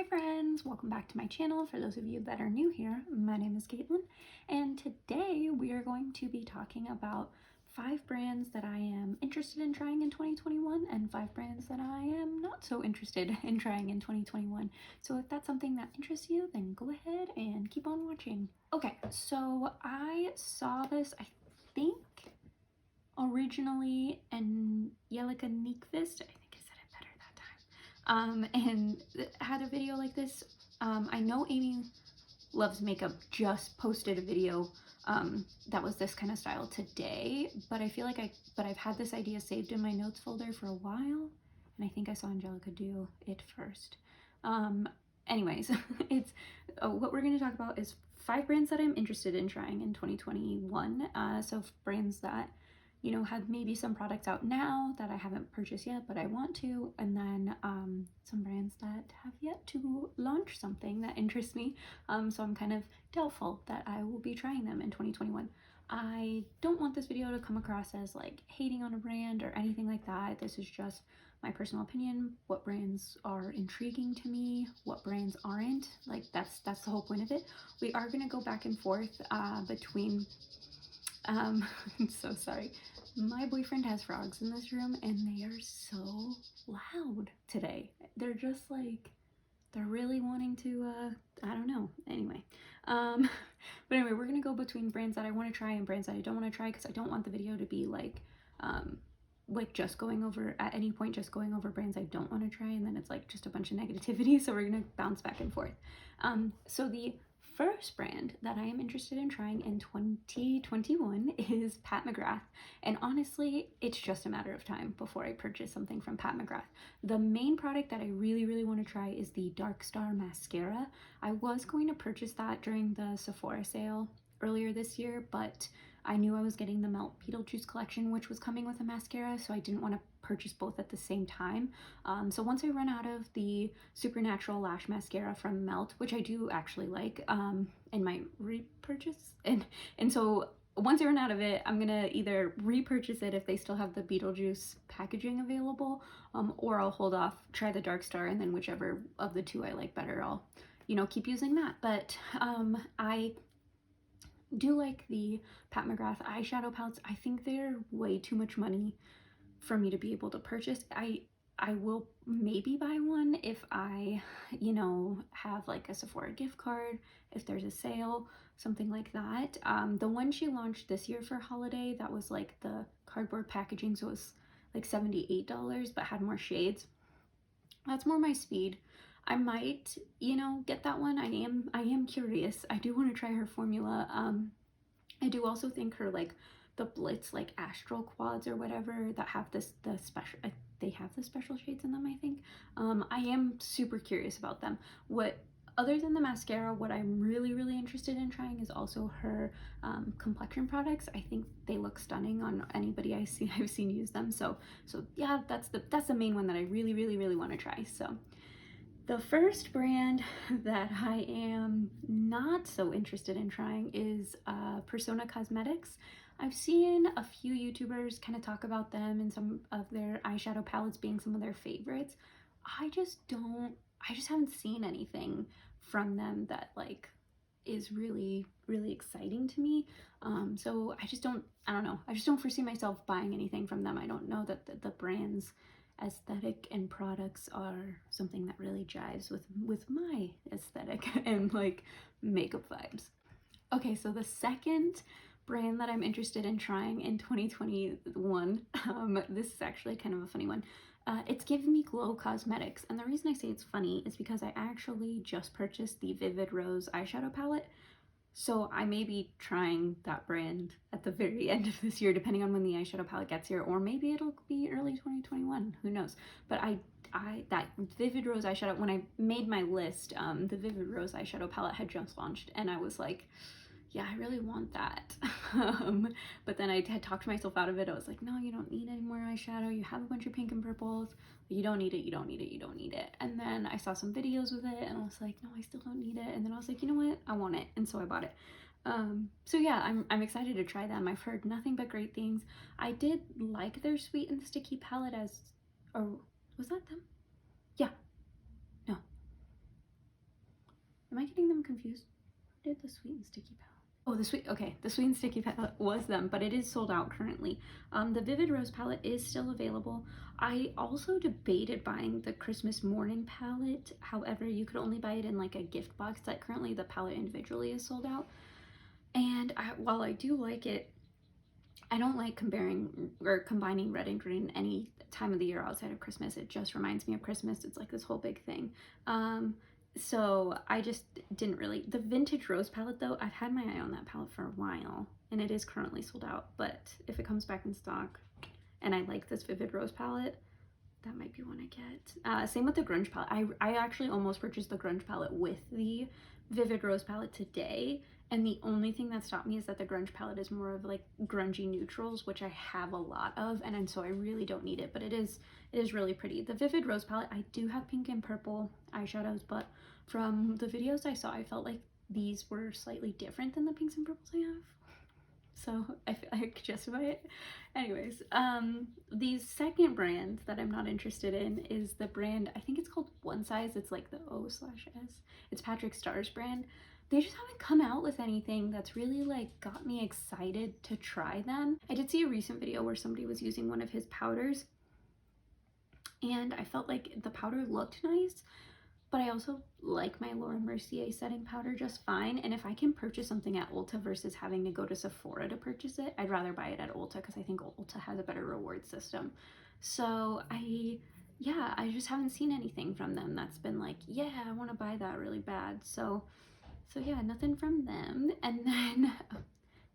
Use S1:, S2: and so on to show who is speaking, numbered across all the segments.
S1: Hi friends, welcome back to my channel. For those of you that are new here, my name is Caitlin, and today we are going to be talking about 5 brands that I am interested in trying in 2021 and 5 brands that I am not so interested in trying in 2021. So if that's something that interests you, then go ahead and keep on watching. Okay, so I saw this, I think, originally in Yelika Nyqvist. I think I said it better that time. And had a video like this. I know Amy Loves Makeup just posted a video that was this kind of style today, but I feel like I've had this idea saved in my notes folder for a while, and I think I saw Angelica do it first. Anyways, it's what we're going to talk about is 5 brands that I'm interested in trying in 2021. So brands that, you know, have maybe some products out now that I haven't purchased yet, but I want to, and then some brands that have yet to launch something that interests me. So I'm kind of doubtful that I will be trying them in 2021. I don't want this video to come across as like hating on a brand or anything like that. This is just my personal opinion, what brands are intriguing to me, what brands aren't. Like that's the whole point of it. We are going to go back and forth between I'm so sorry. My boyfriend has frogs in this room and they are so loud today. They're just like, they're really wanting to, I don't know. Anyway, but anyway, we're gonna go between brands that I want to try and brands that I don't want to try, because I don't want the video to be like just going over, at any point, just going over brands I don't want to try, and then it's like just a bunch of negativity. So we're gonna bounce back and forth. So the first brand that I am interested in trying in 2021 is Pat McGrath, and honestly it's just a matter of time before I purchase something from Pat McGrath. The main product that I really want to try is the Dark Star mascara. I was going to purchase that during the Sephora sale earlier this year, but I knew I was getting the Melt Beetlejuice collection, which was coming with a mascara, so I didn't want to purchase both at the same time. So once I run out of the Supernatural Lash Mascara from Melt, which I do actually like, in my repurchase, and so once I run out of it, I'm gonna either repurchase it if they still have the Beetlejuice packaging available, or I'll hold off, try the Dark Star, and then whichever of the two I like better, I'll, you know, keep using that. But I do like the Pat McGrath eyeshadow palettes. I think they're way too much money for me to be able to purchase. I will maybe buy one if I, you know, have like a Sephora gift card, if there's a sale, something like that. The one she launched this year for holiday, that was like the cardboard packaging, so it was like $78, but had more shades. That's more my speed. I might, you know, get that one. I am curious. I do want to try her formula. I do also think her, like, the Blitz, like, Astral Quads or whatever that have the special, they have the special shades in them, I think. I am super curious about them. Other than the mascara, what I'm really interested in trying is also her complexion products. I think they look stunning on anybody I've seen use them. So yeah, that's the main one that I really want to try. So the first brand that I am not so interested in trying is Persona Cosmetics. I've seen a few YouTubers kind of talk about them and some of their eyeshadow palettes being some of their favorites. I just haven't seen anything from them that like is really exciting to me. So I don't know. I just don't foresee myself buying anything from them. I don't know that the brand's aesthetic and products are something that really jives with my aesthetic and like makeup vibes. Okay, so the second brand that I'm interested in trying in 2021, this is actually kind of a funny one. It's Give Me Glow Cosmetics, and the reason I say it's funny is because I actually just purchased the Vivid Rose eyeshadow palette. So I may be trying that brand at the very end of this year, depending on when the eyeshadow palette gets here, or maybe it'll be early 2021, who knows. But that Vivid Rose eyeshadow, when I made my list, the Vivid Rose eyeshadow palette had just launched, and I was like, yeah, I really want that. But then I had talked myself out of it. I was like, no, you don't need any more eyeshadow. You have a bunch of pink and purples. You don't need it, you don't need it, you don't need it. And then I saw some videos with it and I was like, no, I still don't need it. And then I was like, you know what? I want it. And so I bought it. So yeah, I'm excited to try them. I've heard nothing but great things. I did like their Sweet and Sticky palette as, or was that them? Yeah. No. Am I getting them confused? Where did the Sweet and Sticky palette? Oh, the Sweet and Sticky palette was them, but it is sold out currently. The Vivid Rose palette is still available. I also debated buying the Christmas Morning palette. However, you could only buy it in like a gift box. That currently the palette individually is sold out. And while I do like it, I don't like comparing or combining red and green any time of the year outside of Christmas. It just reminds me of Christmas. It's like this whole big thing. So I just didn't really. The Vintage Rose palette though, I've had my eye on that palette for a while and it is currently sold out, but if it comes back in stock and I like this Vivid Rose palette, that might be one I get. Same with the Grunge palette. I actually almost purchased the Grunge palette with the Vivid Rose palette today, and the only thing that stopped me is that the Grunge palette is more of like grungy neutrals, which I have a lot of, and so I really don't need it, but it is really pretty. The Vivid Rose palette, I do have pink and purple eyeshadows, but from the videos I saw, I felt like these were slightly different than the pinks and purples I have. So I could justify it. Anyways, the second brand that I'm not interested in is the brand, I think it's called One Size. It's like the O/S. It's Patrick Starr's brand. They just haven't come out with anything that's really like got me excited to try them. I did see a recent video where somebody was using one of his powders and I felt like the powder looked nice, but I also like my Laura Mercier setting powder just fine. And if I can purchase something at Ulta versus having to go to Sephora to purchase it, I'd rather buy it at Ulta because I think Ulta has a better reward system. So I just haven't seen anything from them that's been like, yeah, I want to buy that really bad. So yeah, nothing from them. And then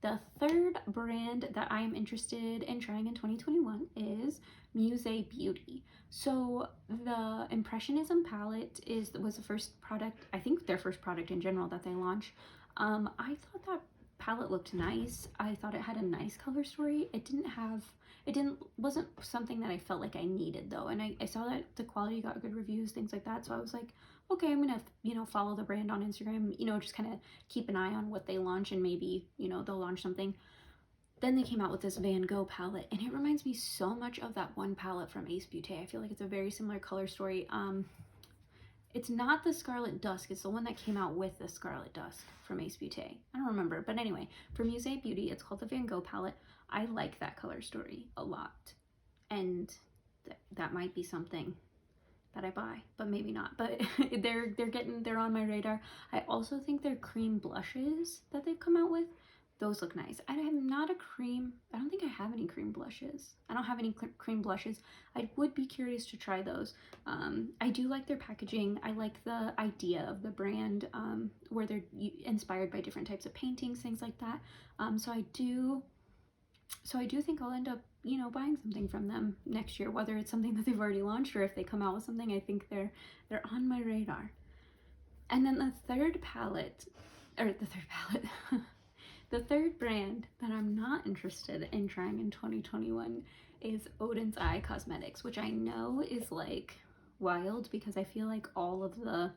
S1: the third brand that I'm interested in trying in 2021 is Musee Beauty. So the Impressionism palette was the first product, I think their first product in general that they launched. I thought that palette looked nice. I thought it had a nice color story. Wasn't something that I felt like I needed though. And I saw that the quality got good reviews, things like that. So I was like, okay, I'm gonna, follow the brand on Instagram, just kind of keep an eye on what they launch and maybe, they'll launch something. Then they came out with this Van Gogh palette and it reminds me so much of that one palette from Ace Beauty. I feel like it's a very similar color story. It's not the Scarlet Dusk, it's the one that came out with the Scarlet Dusk from Ace Beauty. I don't remember, but anyway, for Musee Beauty, it's called the Van Gogh palette. I like that color story a lot, and that might be something that I buy, but maybe not. But they're on my radar. I also think their cream blushes that they've come out with, those look nice. I don't think I have any cream blushes. I don't have any cream blushes. I would be curious to try those. I do like their packaging. I like the idea of the brand, where they're inspired by different types of paintings, things like that. So I do think I'll end up, buying something from them next year, whether it's something that they've already launched or if they come out with something. I think they're on my radar. And then the third the third brand that I'm not interested in trying in 2021 is Odin's Eye Cosmetics, which I know is like wild because I feel like I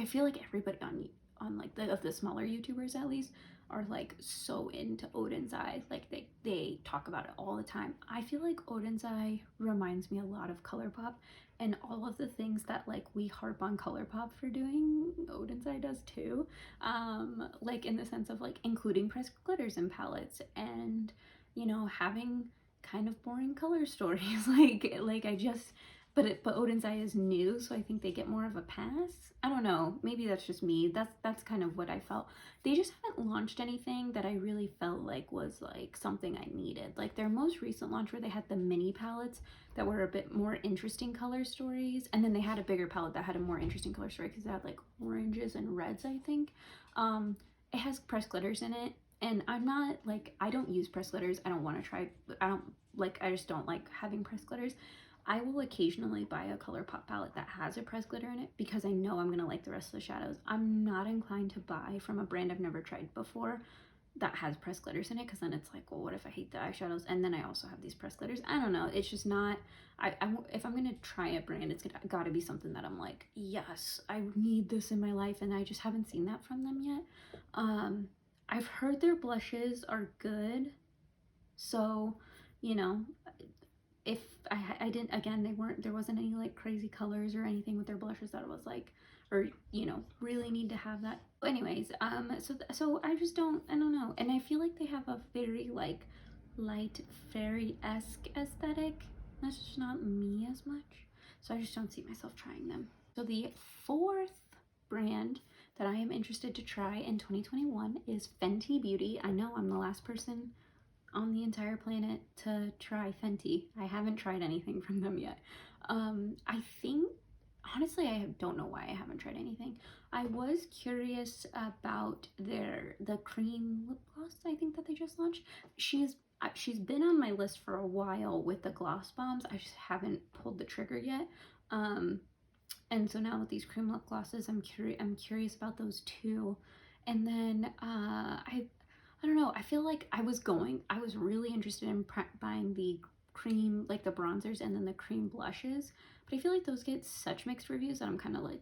S1: feel like everybody on like the smaller YouTubers at least are like so into Odin's Eye. Like they talk about it all the time. I feel like Odin's Eye reminds me a lot of ColourPop, and all of the things that like we harp on ColourPop for doing, Odin's Eye does too. Like in the sense of like including pressed glitters in palettes and having kind of boring color stories. But Odin's Eye is new, so I think they get more of a pass. I don't know, maybe that's just me. That's kind of what I felt. They just haven't launched anything that I really felt like was like something I needed. Like their most recent launch where they had the mini palettes that were a bit more interesting color stories, and then they had a bigger palette that had a more interesting color story because it had like oranges and reds, I think. It has pressed glitters in it, and I'm not like, I don't use pressed glitters. I don't want to try, I just don't like having pressed glitters. I will occasionally buy a ColourPop palette that has a pressed glitter in it because I know I'm going to like the rest of the shadows. I'm not inclined to buy from a brand I've never tried before that has pressed glitters in it, because then it's like, well, what if I hate the eyeshadows and then I also have these pressed glitters? I don't know. It's just not, if I'm going to try a brand, it's got to be something that I'm like, yes, I need this in my life, and I just haven't seen that from them yet. I've heard their blushes are good, so, if I didn't, again, there wasn't any like crazy colors or anything with their blushes that it was like, or you know, really need to have that. But anyways, so I just I don't know, and I feel like they have a very like light fairy-esque aesthetic. That's just not me as much, so I just don't see myself trying them. So the fourth brand that I am interested to try in 2021 is Fenty Beauty. I know I'm the last person on the entire planet to try Fenty. I haven't tried anything from them yet. I think, honestly, I don't know why I haven't tried anything. I was curious about the cream lip gloss, I think, that they just launched. She's been on my list for a while with the gloss bombs. I just haven't pulled the trigger yet. And so now with these cream lip glosses, I'm curious about those too. And then I don't know, I feel like I was really interested in buying the cream, like the bronzers and then the cream blushes, but I feel like those get such mixed reviews that I'm kind of like,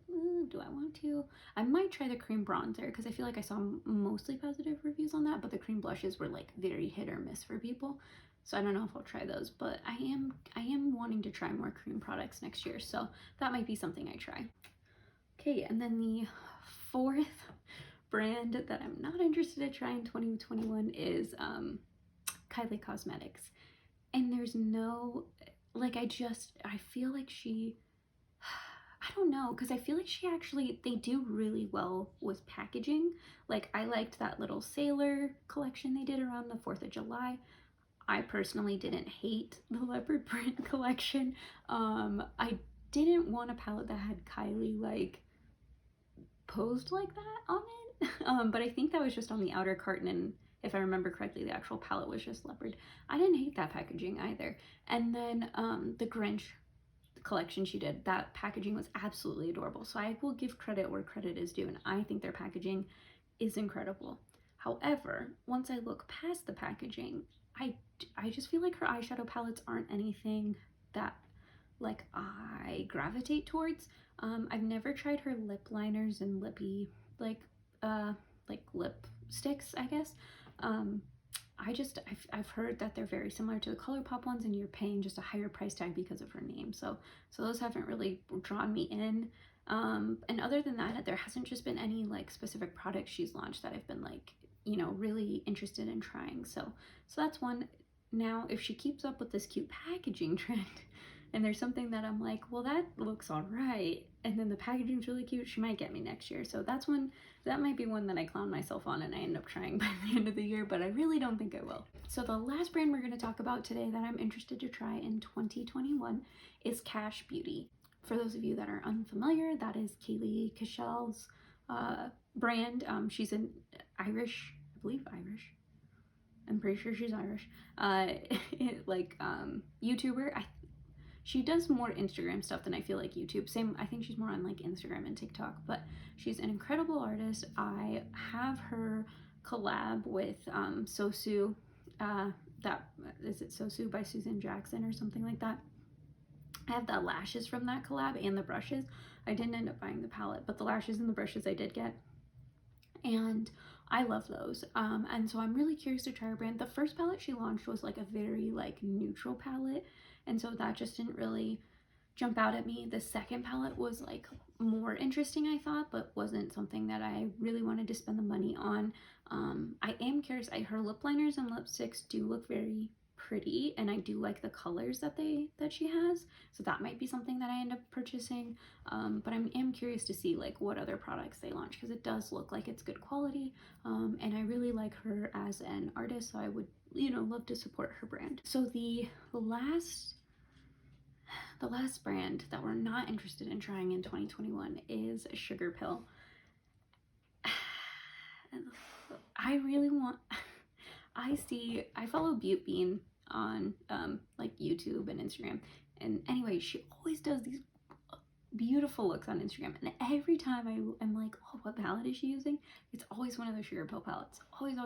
S1: do I want to? I might try the cream bronzer because I feel like I saw mostly positive reviews on that, but the cream blushes were like very hit or miss for people. So I don't know if I'll try those, but I am wanting to try more cream products next year, so that might be something I try. Okay, and then the fourth brand that I'm not interested in trying in 2021 is Kylie Cosmetics. And there's no, like, I feel like I don't know, because I feel like they do really well with packaging. Like, I liked that little sailor collection they did around the 4th of July. I personally didn't hate the leopard print collection. I didn't want a palette that had Kylie, like, posed like that on it. But I think that was just on the outer carton, and if I remember correctly, the actual palette was just leopard. I didn't hate that packaging either. And then the Grinch collection she did, that packaging was absolutely adorable. So I will give credit where credit is due, and I think their packaging is incredible. However, once I look past the packaging, I just feel like her eyeshadow palettes aren't anything that like I gravitate towards. I've never tried her lip liners and lippy like lipsticks, I guess. I've heard that they're very similar to the ColourPop ones, and you're paying just a higher price tag because of her name. So those haven't really drawn me in. And other than that, there hasn't just been any like specific products she's launched that I've been like, you know, really interested in trying. So that's one. Now, if she keeps up with this cute packaging trend, and there's something that I'm like, well, that looks all right, and then the packaging's really cute, she might get me next year. So that's one, that might be one that I clown myself on and I end up trying by the end of the year, but I really don't think I will. So the last brand we're going to talk about today that I'm interested to try in 2021 is Kash Beauty. For those of you that are unfamiliar, that is Kylie Cosmetics' brand. She's an Irish, I believe Irish. I'm pretty sure she's Irish. YouTuber. She does more Instagram stuff than I feel like YouTube. Same, I think she's more on like Instagram and TikTok, but she's an incredible artist. I have her collab with Sosu, is it Sosu by Susan Jackson or something like that. I have the lashes from that collab and the brushes. I didn't end up buying the palette, but the lashes and the brushes I did get. And I love those. And so I'm really curious to try her brand. The first palette she launched was like a very like neutral palette, and so that just didn't really jump out at me. The second palette was like more interesting, I thought, but wasn't something that I really wanted to spend the money on. I am curious. Her lip liners and lipsticks do look very pretty, and I do like the colors that she has, so that might be something that I end up purchasing. But I am curious to see like what other products they launch, because it does look like it's good quality, and I really like her as an artist, so I would, you know, love to support her brand. So the last brand that we're not interested in trying in 2021 is Sugar Pill. I really want I follow Beauty Bean on like YouTube and Instagram, and anyway, she always does these beautiful looks on Instagram, and every time I'm like, oh, what palette is she using? It's always one of those Sugar Pill palettes, always,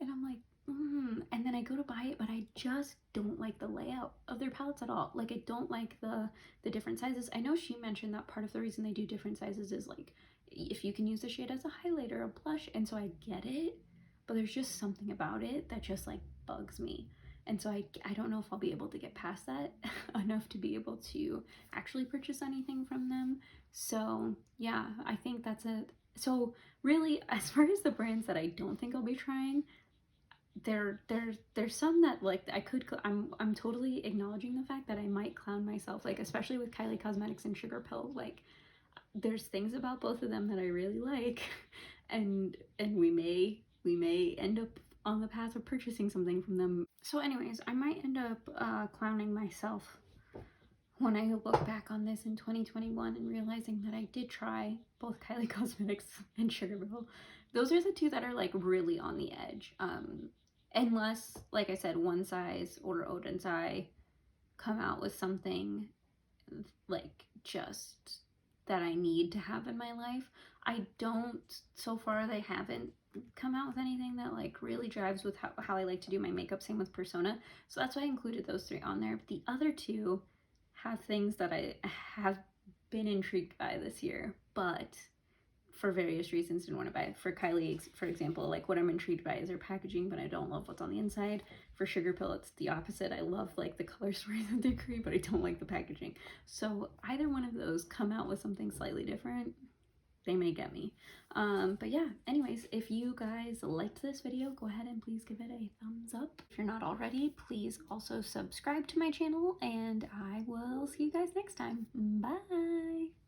S1: and I'm like, and then I go to buy it, but I just don't like the layout of their palettes at all. Like, I don't like the different sizes. I know she mentioned that part of the reason they do different sizes is like if you can use the shade as a highlight or a blush, and so I get it, but there's just something about it that just like bugs me. And so I don't know if I'll be able to get past that enough to be able to actually purchase anything from them. So yeah, I think that's it. So really, as far as the brands that I don't think I'll be trying, there's some that like I could, I'm totally acknowledging the fact that I might clown myself, like especially with Kylie Cosmetics and Sugar Pill. Like there's things about both of them that I really like, and we may end up on the path of purchasing something from them. So anyways, I might end up clowning myself when I look back on this in 2021 and realizing that I did try both Kylie Cosmetics and Sugar Pill. Those are the two that are like really on the edge. Unless, like I said, One Size or Odin's Eye come out with something like just that I need to have in my life. I don't, so far they haven't come out with anything that like really drives with how I like to do my makeup. Same with Persona. So that's why I included those three on there. But the other two have things that I have been intrigued by this year, but for various reasons didn't want to buy it. For Kylie, for example, like what I'm intrigued by is their packaging, but I don't love what's on the inside. For Sugar Pill, it's the opposite. I love like the color story that they create, but I don't like the packaging. So either one of those come out with something slightly different, they may get me. But yeah, anyways, if you guys liked this video, go ahead and please give it a thumbs up. If you're not already, please also subscribe to my channel, and I will see you guys next time. Bye!